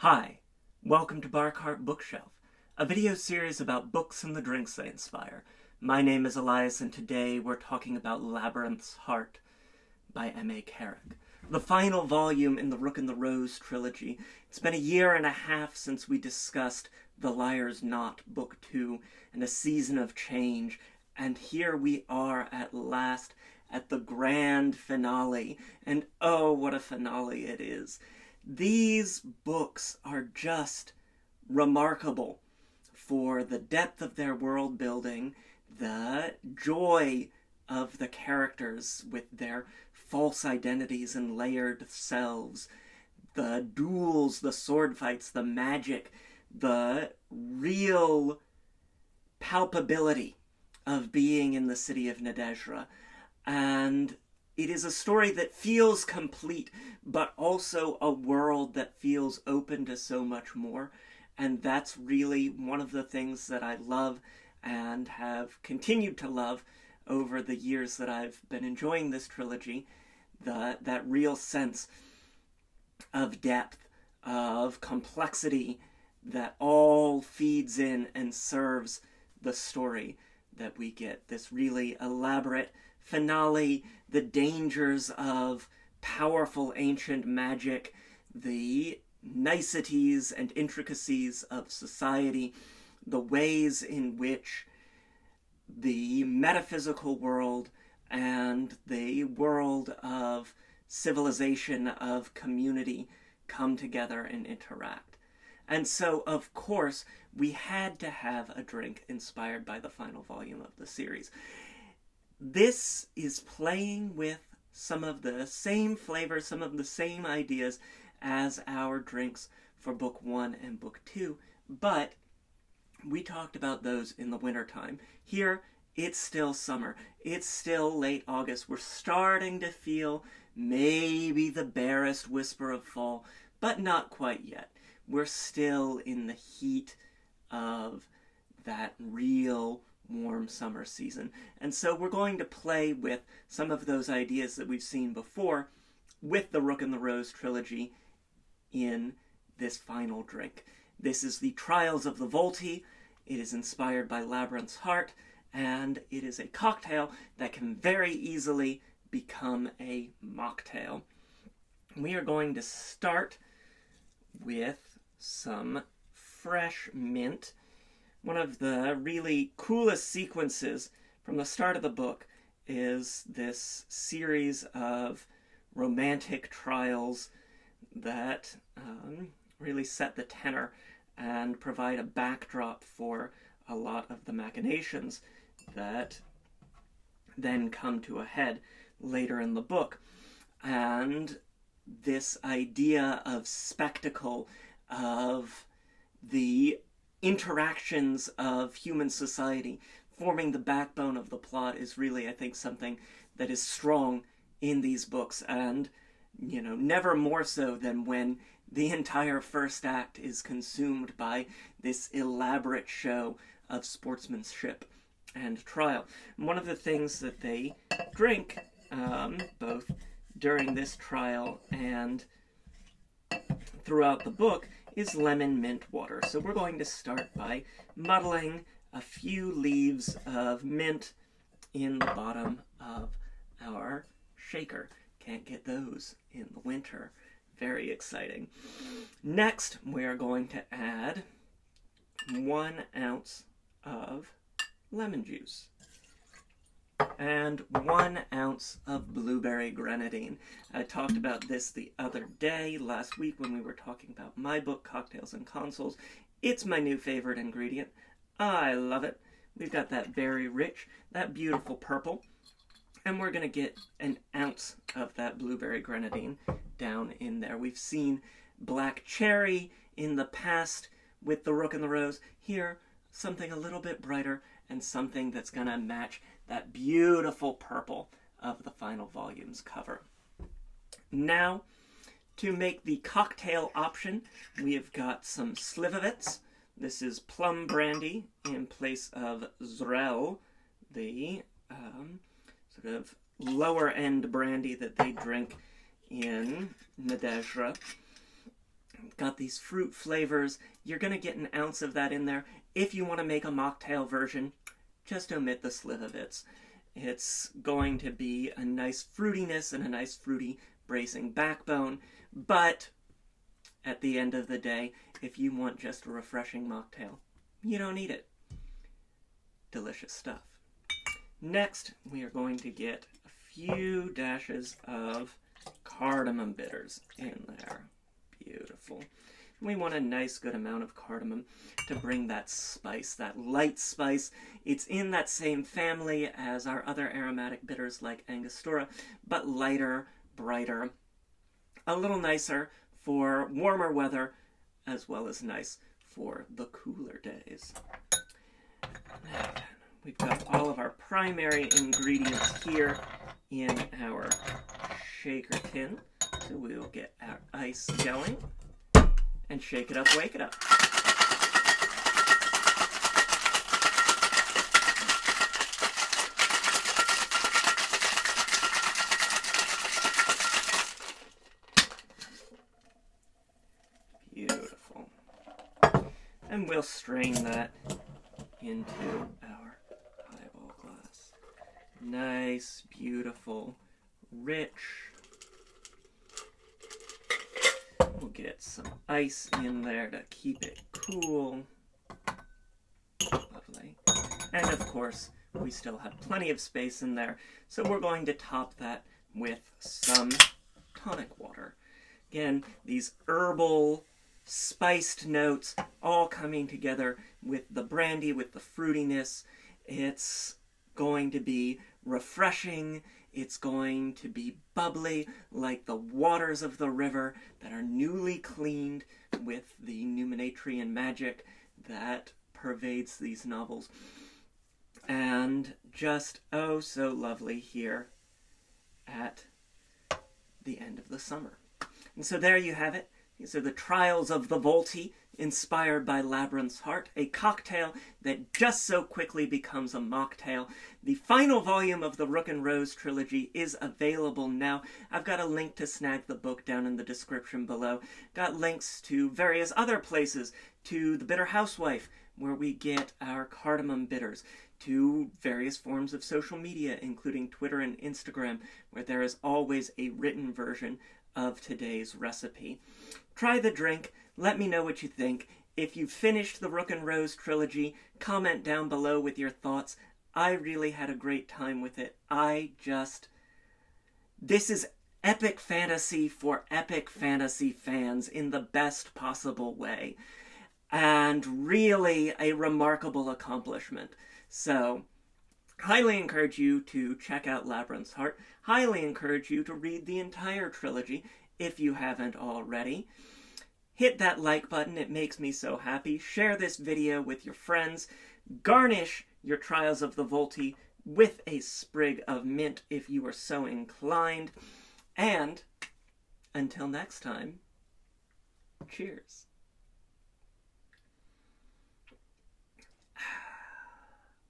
Hi, welcome to Barcart Bookshelf, a video series about books and the drinks they inspire. My name is Elias, and today we're talking about Labyrinth's Heart by M.A. Carrick, the final volume in the Rook and the Rose trilogy. It's been a year and a half since we discussed The Liar's Knot, Book 2, and A Season of Change, and here we are at last at the grand finale, and oh, what a finale it is. These books are just remarkable for the depth of their world building, the joy of the characters with their false identities and layered selves, the duels, the sword fights, the magic, the real palpability of being in the city of Nadezhra. And it is a story that feels complete, but also a world that feels open to so much more. And that's really one of the things that I love and have continued to love over the years that I've been enjoying this trilogy. That real sense of depth, of complexity that all feeds in and serves the story that we get. This really elaborate finale, the dangers of powerful ancient magic, the niceties and intricacies of society, the ways in which the metaphysical world and the world of civilization, of community, come together and interact. And so, of course, we had to have a drink inspired by the final volume of the series. This is playing with some of the same flavors, some of the same ideas as our drinks for Book 1 and Book 2, but we talked about those in the wintertime. Here, it's still summer. It's still late August. We're starting to feel maybe the barest whisper of fall, but not quite yet. We're still in the heat of that real warm summer season. And so we're going to play with some of those ideas that we've seen before with the Rook and the Rose trilogy in this final drink. This is the Trials of the Volti. It is inspired by Labyrinth's Heart, and it is a cocktail that can very easily become a mocktail. We are going to start with some fresh mint. One of the really coolest sequences from the start of the book is this series of romantic trials that really set the tenor and provide a backdrop for a lot of the machinations that then come to a head later in the book. And this idea of spectacle, of the interactions of human society forming the backbone of the plot is really, I think, something that is strong in these books, and never more so than when the entire first act is consumed by this elaborate show of sportsmanship and trial. And one of the things that they drink both during this trial and throughout the book is lemon mint water. So we're going to start by muddling a few leaves of mint in the bottom of our shaker. Can't get those in the winter. Very exciting. Next, we are going to add 1 ounce of lemon juice and 1 ounce of blueberry grenadine. I talked about this the other day, last week, when we were talking about my book, Cocktails and Consoles. It's my new favorite ingredient. I love it. We've got that very rich, that beautiful purple, and we're going to get 1 ounce of that blueberry grenadine down in there. We've seen black cherry in the past with the Rook and the Rose. Here, something a little bit brighter and something that's going to match that beautiful purple of the final volume's cover. Now, to make the cocktail option, we have got some Slivovitz. This is plum brandy in place of Zrel, the sort of lower-end brandy that they drink in Nadezhra. Got these fruit flavors. You're going to get an ounce of that in there. If you want to make a mocktail version, just omit the Slivovitz. It's going to be a nice fruitiness and a nice fruity bracing backbone, but at the end of the day, if you want just a refreshing mocktail, you don't need it. Delicious stuff. Next, we are going to get a few dashes of cardamom bitters in there. Beautiful. We want a nice good amount of cardamom to bring that spice, that light spice. It's in that same family as our other aromatic bitters like Angostura, but lighter, brighter, a little nicer for warmer weather, as well as nice for the cooler days. Now then, we've got all of our primary ingredients here in our shaker tin. So we'll get our ice going and shake it up, wake it up. Beautiful. And we'll strain that into our highball glass. Nice, beautiful, rich. We'll get some ice in there to keep it cool. Lovely. And of course, we still have plenty of space in there, so we're going to top that with some tonic water. Again, these herbal, spiced notes all coming together with the brandy, with the fruitiness. It's going to be refreshing. It's going to be bubbly like the waters of the river that are newly cleaned with the Numinatrian magic that pervades these novels. And just oh so lovely here at the end of the summer. And so there you have it. These are the trials of the Volti, inspired by Labyrinth's Heart, a cocktail that just so quickly becomes a mocktail. The final volume of the Rook and Rose trilogy is available now. I've got a link to snag the book down in the description below. Got links to various other places, to The Bitter Housewife, where we get our cardamom bitters, to various forms of social media, including Twitter and Instagram, where there is always a written version of today's recipe. Try the drink. Let me know what you think. If you've finished the Rook and Rose trilogy, comment down below with your thoughts. I really had a great time with it. This is epic fantasy for epic fantasy fans in the best possible way. And really a remarkable accomplishment. So, highly encourage you to check out Labyrinth's Heart. Highly encourage you to read the entire trilogy if you haven't already. Hit that like button, it makes me so happy. Share this video with your friends. Garnish your Trials of the Volti with a sprig of mint if you are so inclined. And until next time, cheers.